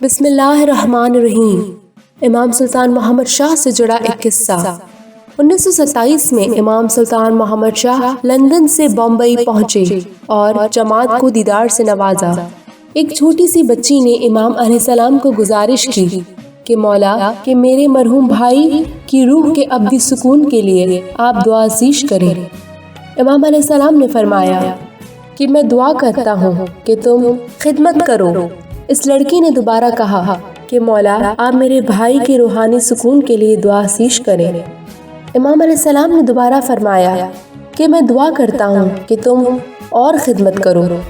बिस्मिल्लाहिर्रहमानिर्रहीम। इमाम सुल्तान मोहम्मद शाह से जुड़ा एक किस्सा। 1927 में इमाम सुल्तान मोहम्मद शाह लंदन से बम्बई पहुंचे और जमात को दीदार से नवाजा। एक छोटी सी बच्ची ने इमाम अलैहिस्सलाम को गुजारिश की कि मौला कि मेरे मरहूम भाई की रूह के अब्दी सुकून के लिए आप दुआ अज़ीज़ करें। इमाम अलैहिस्सलाम ने फरमाया कि मैं दुआ करता हूँ कि तुम खिदमत करो। इस लड़की ने दोबारा कहा कि मौला आप मेरे भाई के रूहानी सुकून के लिए दुआ अज़ीज़ करें। इमाम अलैहिस्सलाम ने दोबारा फरमाया कि मैं दुआ करता हूँ कि तुम और खिदमत करो।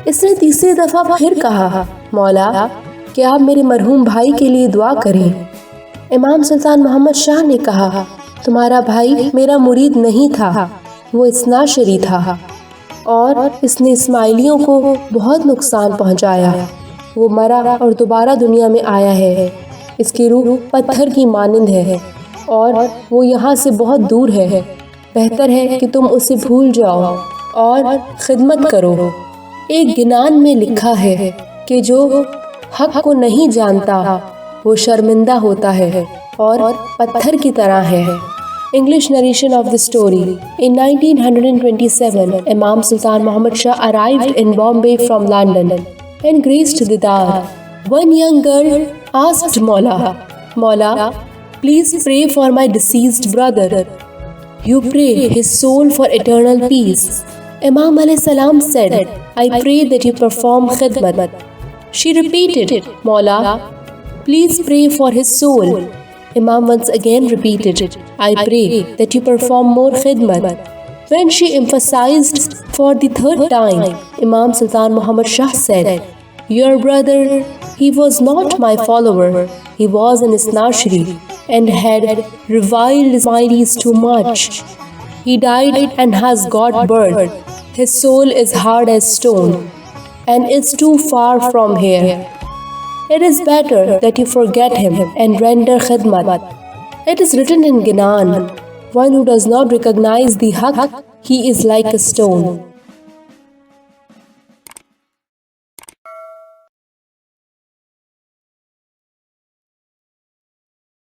इसने तीसरी दफ़ा फिर कहा मौला कि आप मेरे मरहूम भाई के लिए दुआ करें। इमाम सुल्तान मोहम्मद शाह ने कहा तुम्हारा भाई मेरा मुरीद नहीं था, वो इस्नाशरी था और इसने इस्माइलियों को बहुत नुकसान पहुँचाया। वो मरा और दोबारा दुनिया में आया है। इसकी रूह पत्थर की मानिंद है और वो यहाँ से बहुत दूर है। बेहतर है कि तुम उसे भूल जाओ और खिदमत करो। एक गिनान में लिखा है कि जो हक को नहीं जानता वो शर्मिंदा होता है और पत्थर की तरह है। English narration of the story. In 1927, Imam Sultan Muhammad Shah arrived in Bombay from London and graced the Dar. One young girl asked Maula, please pray for my deceased brother. You pray his soul for eternal peace. Imam alayhi salam said, I pray that you perform khidmat. She repeated, Maula, please pray for his soul. Imam once again repeated, I pray that you perform more khidmat. When she emphasized for the third time, Imam Sultan Muhammad Shah said, your brother, he was not my follower, he was an Isnashri and had reviled Ismailis too much. He died and has got birth. His soul is hard as stone and is too far from here. It is better that you forget him and render khidmat. It is written in Ginan, one who does not recognize the haqq, he is like a stone.